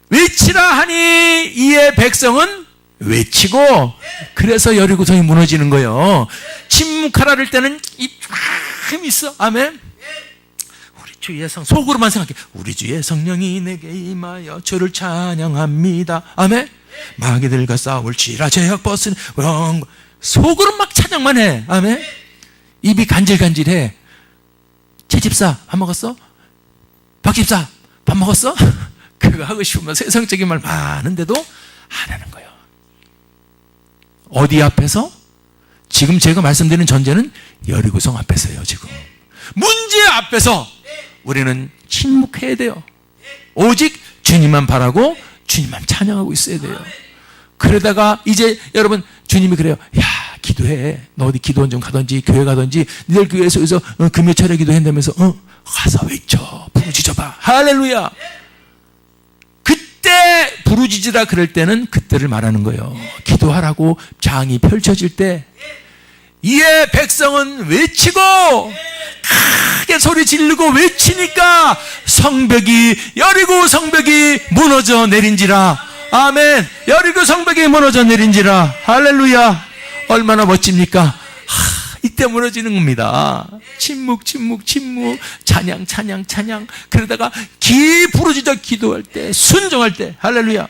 외치라 하니 이에 백성은 외치고, 그래서 여리고성이 무너지는 거예요. 침묵하라 할 때는 힘이 있어. 아멘. 우리 주의 속으로만 생각해. 우리 주의 성령이 내게 임하여 주를 찬양합니다. 아멘. 마귀들과 싸울지라 제약 벗은 속으로 막 찬양만 해. 아멘. 입이 간질간질해. 최 집사 밥 먹었어? 박 집사 밥 먹었어? 그거 하고 싶으면 세상적인 말 많은데도 안 하는 거예요. 어디 앞에서? 지금 제가 말씀드리는 전제는 여리고성 앞에서요. 지금 문제 앞에서 우리는 침묵해야 돼요. 오직 주님만 바라고 주님만 찬양하고 있어야 돼요. 그러다가 이제 여러분, 주님이 그래요. 야, 기도해. 너 어디 기도원 좀 가든지 교회 가든지 니들 교회에서 금요철에 기도한다면서 가서 외쳐 부르짖어봐. 할렐루야. 그때 부르짖으라 그럴 때는 그때를 말하는 거예요. 기도하라고 장이 펼쳐질 때 이에 백성은 외치고 크게 소리 지르고 외치니까 여리고 성벽이 무너져 내린지라. 아멘. 여리고 성벽이 무너져 내린지라. 할렐루야. 얼마나 멋집니까? 이때 무너지는 겁니다. 침묵. 찬양. 그러다가 부르짖어 기도할 때, 순종할 때. 할렐루야.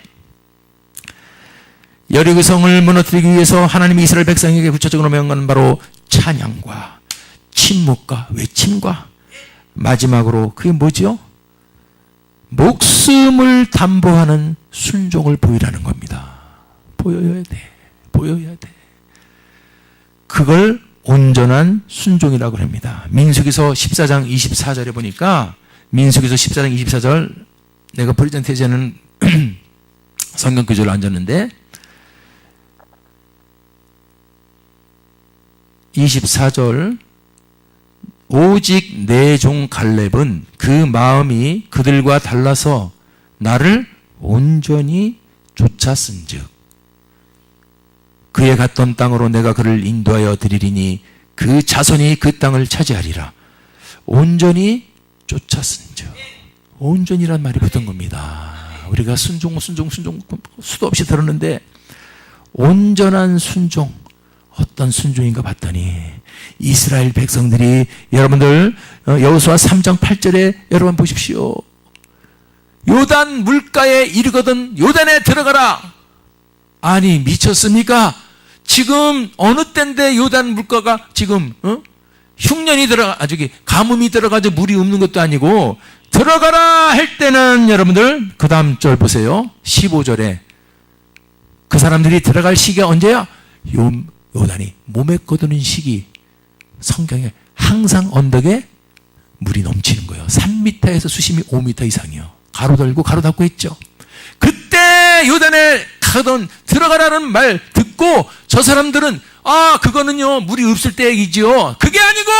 여리고성을 무너뜨리기 위해서 하나님이 이스라엘 백성에게 구체적으로 명한 바로 찬양과 침묵과 외침과 마지막으로 그게 뭐죠? 목숨을 담보하는 순종을 보이라는 겁니다. 보여야 돼. 그걸 온전한 순종이라고 합니다. 민수기서 14장 24절에 보니까, 민수기서 14장 24절, 내가 프레젠테이션은 성경 구절로 앉았는데 24절, 오직 내 종 갈렙은 그 마음이 그들과 달라서 나를 온전히 쫓았은즉 그의 갔던 땅으로 내가 그를 인도하여 드리리니 그 자손이 그 땅을 차지하리라. 온전히 쫓았은즉, 온전이란 말이 붙은 겁니다. 우리가 순종 수도 없이 들었는데 온전한 순종, 어떤 순종인가 봤더니 이스라엘 백성들이, 여러분들 여호수아 3장 8절에 여러분 보십시오. 요단 물가에 이르거든 요단에 들어가라. 아니 미쳤습니까? 지금 어느 때인데 요단 물가가 지금 흉년이 가뭄이 들어가지고 물이 없는 것도 아니고, 들어가라 할 때는 여러분들 그 다음 절 보세요. 15절에 그 사람들이 들어갈 시기가 언제야? 요단이 몸에 거두는 시기. 성경에 항상 언덕에 물이 넘치는 거예요. 3m에서 수심이 5m 이상이요. 가로 달고 가로 닫고 있죠. 그때 요단에 가던 들어가라는 말 듣고 저 사람들은 그거는요 물이 없을 때 얘기지요. 그게 아니고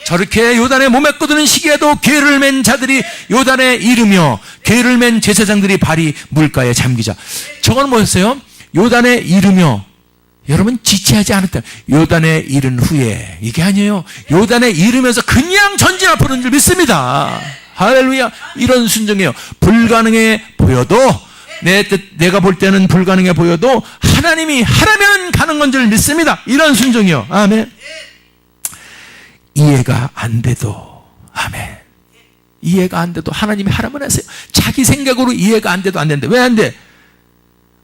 저렇게 요단에 몸에 거두는 시기에도 궤를 맨 자들이 요단에 이르며 궤를 맨 제사장들이 발이 물가에 잠기자. 저건 뭐였어요? 요단에 이르며, 여러분 지체하지 않았다. 요단에 이른 후에, 이게 아니에요. 요단에 이르면서 그냥 전진 앞으로는 줄 믿습니다. 할렐루야. 이런 순종이에요. 불가능해 보여도, 내가 볼 때는 불가능해 보여도 하나님이 하라면 가는 건 줄 믿습니다. 이런 순종이요. 아멘. 이해가 안 돼도, 아멘. 이해가 안 돼도 하나님이 하라면 하세요. 자기 생각으로 이해가 안 돼도 안 되는데 왜 안 돼?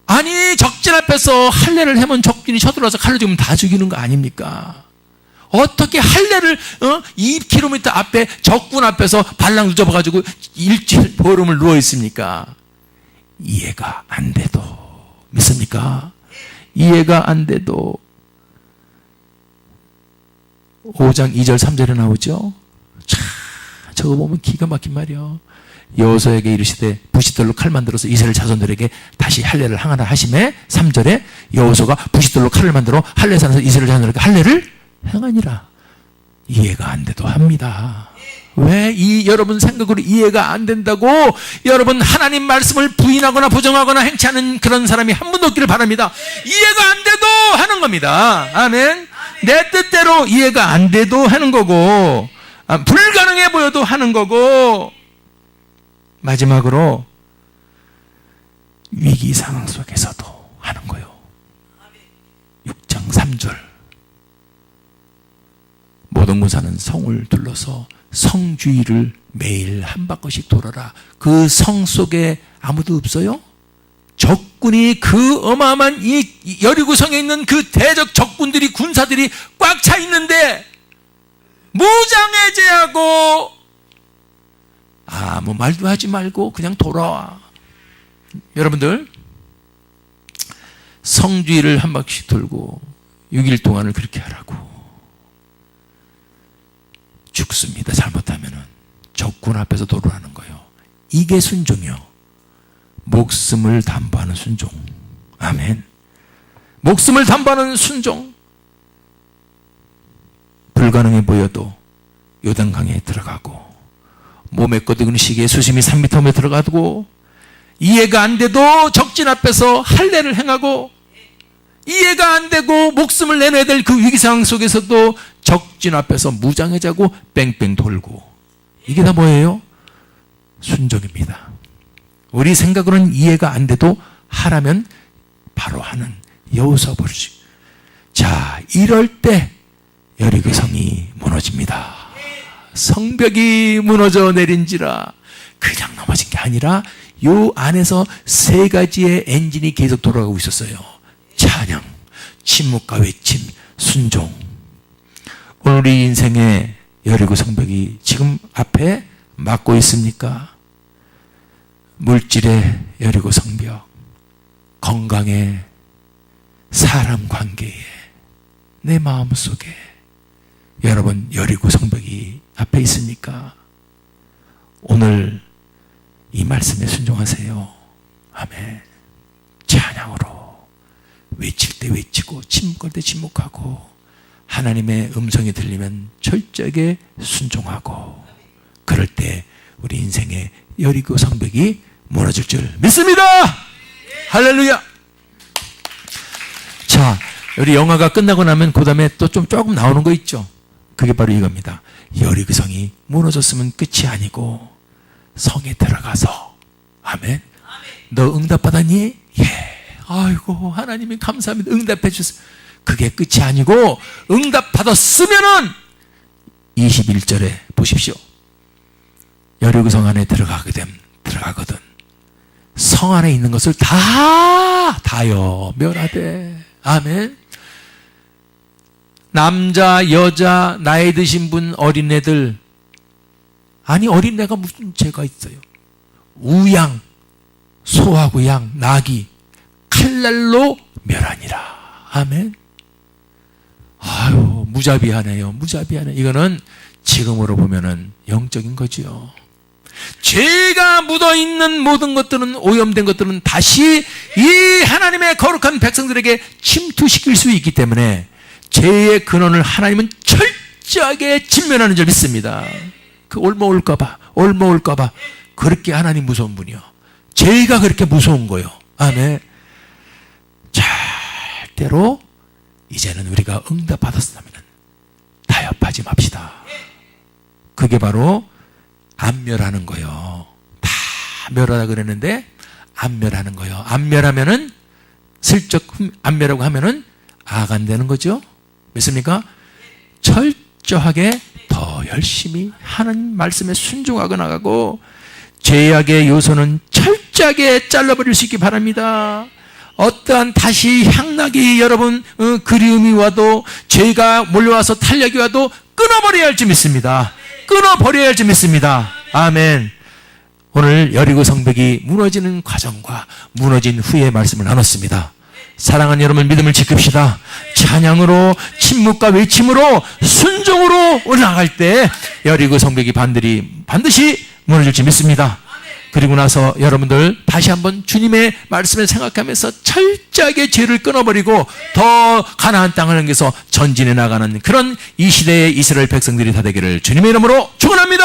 아니 적진 앞에서 할례를 하면 적진이 쳐들어와서 칼로 죽으면 다 죽이는 거 아닙니까? 어떻게 할례를 2km 앞에 적군 앞에서 발랑 접어가지고 일주일 보름을 누워 있습니까? 이해가 안 돼도 믿습니까? 이해가 안 돼도 5장 2절 3절에 나오죠. 참 저거 보면 기가 막힌 말이요. 여호수아에게 이르시되 부싯돌로 칼 만들어서 이스라엘 자손들에게 다시 할례를 행하라 하시매 3절에 여호수아가 부싯돌로 칼을 만들어 할례산에서 이스라엘 자손들에게 할례를 행하니라. 이해가 안 돼도 합니다. 왜 여러분 생각으로 이해가 안 된다고 여러분 하나님 말씀을 부인하거나 부정하거나 행치하는 그런 사람이 한 분도 없기를 바랍니다. 이해가 안 돼도 하는 겁니다. 아멘. 내 뜻대로 이해가 안 돼도 하는 거고, 불가능해 보여도 하는 거고, 마지막으로 위기 상황 속에서도 하는 거예요. 6장 3절. 모든 군사는 성을 둘러서 성 주위를 매일 한 바퀴씩 돌아라. 그 성 속에 아무도 없어요? 적군이 그 어마어마한 이 여리고성에 있는 그 대적 적군들이, 군사들이 꽉 차 있는데 무장해제하고 아무 말도 하지 말고 그냥 돌아와. 여러분들, 성주위를 한 바퀴씩 돌고 6일 동안을 그렇게 하라고. 죽습니다. 잘못하면은 적군 앞에서 도로하는 거예요. 이게 순종이요. 목숨을 담보하는 순종. 아멘. 목숨을 담보하는 순종. 불가능해 보여도 요단강에 들어가고, 몸에 꺼득은 시계에 수심이 3m에 들어가고, 이해가 안 돼도 적진 앞에서 할례를 행하고, 이해가 안 되고 목숨을 내놔야 될 그 위기 상황 속에서도 적진 앞에서 무장해자고 뺑뺑 돌고. 이게 다 뭐예요? 순종입니다. 우리 생각으로는 이해가 안 돼도 하라면 바로 하는 여호수아 버릇이. 자, 이럴 때 여리고성이 무너집니다. 성벽이 무너져 내린지라. 그냥 넘어진 게 아니라 요 안에서 세 가지의 엔진이 계속 돌아가고 있었어요. 찬양, 침묵과 외침, 순종. 오늘 우리 인생의 여리고 성벽이 지금 앞에 막고 있습니까? 물질의 여리고 성벽, 건강에, 사람 관계에, 내 마음속에 여러분 여리고 성벽이 앞에 있습니까? 오늘 이 말씀에 순종하세요. 아멘. 찬양으로 외칠 때 외치고 침묵할 때 침묵하고, 하나님의 음성이 들리면 철저하게 순종하고, 그럴 때 우리 인생의 여리고 성벽이 무너질 줄 믿습니다. 할렐루야. 자, 우리 영화가 끝나고 나면 그 다음에 또 조금 나오는 거 있죠. 그게 바로 이겁니다. 여리고 성이 무너졌으면 끝이 아니고 성에 들어가서, 아멘. 너 응답 받았니? 예. 아이고 하나님이 감사합니다. 응답해 주세요. 그게 끝이 아니고 응답 받았으면은 21절에 보십시오. 여리고성 안에 들어가거든 성 안에 있는 것을 다요 멸하되. 아멘. 남자 여자 나이 드신 분, 어린애들, 아니 어린애가 무슨 죄가 있어요? 우양, 소하고 양, 나귀 칼날로 멸하니라. 아멘. 아유, 무자비하네요. 무자비하네. 이거는 지금으로 보면은 영적인 거지요. 죄가 묻어있는 모든 것들은, 오염된 것들은 다시 이 하나님의 거룩한 백성들에게 침투시킬 수 있기 때문에 죄의 근원을 하나님은 철저하게 진면하는 줄 믿습니다. 그 올라올까봐 그렇게 하나님 무서운 분이요. 죄가 그렇게 무서운 거요. 아멘. 절대로 이제는 우리가 응답 받았다면 타협하지 맙시다. 그게 바로 안 멸하는 거요. 다 멸하다 그랬는데 안 멸하는 거요. 안 멸하면은 슬쩍 안 멸하고 하면은 악 안 되는 거죠. 믿습니까? 철저하게 더 열심히 하는 말씀에 순종하고 나가고, 죄악의 요소는 철저하게 잘라버릴 수 있기 바랍니다. 어떠한 다시 향락이 여러분 그리움이 와도, 죄가 몰려와서 탄력이 와도 끊어버려야 할 줄 믿습니다. 끊어버려야 할 줄 믿습니다. 아멘. 오늘 여리고 성벽이 무너지는 과정과 무너진 후의 말씀을 나눴습니다. 사랑하는 여러분, 믿음을 지킵시다. 찬양으로, 침묵과 외침으로, 순종으로 올라갈 때 여리고 성벽이 반드시 무너질 줄 믿습니다. 그리고 나서 여러분들 다시 한번 주님의 말씀을 생각하면서 철저하게 죄를 끊어버리고 더 가나안 땅을 향해서 전진해 나가는 그런 이 시대의 이스라엘 백성들이 다 되기를 주님의 이름으로 축원합니다.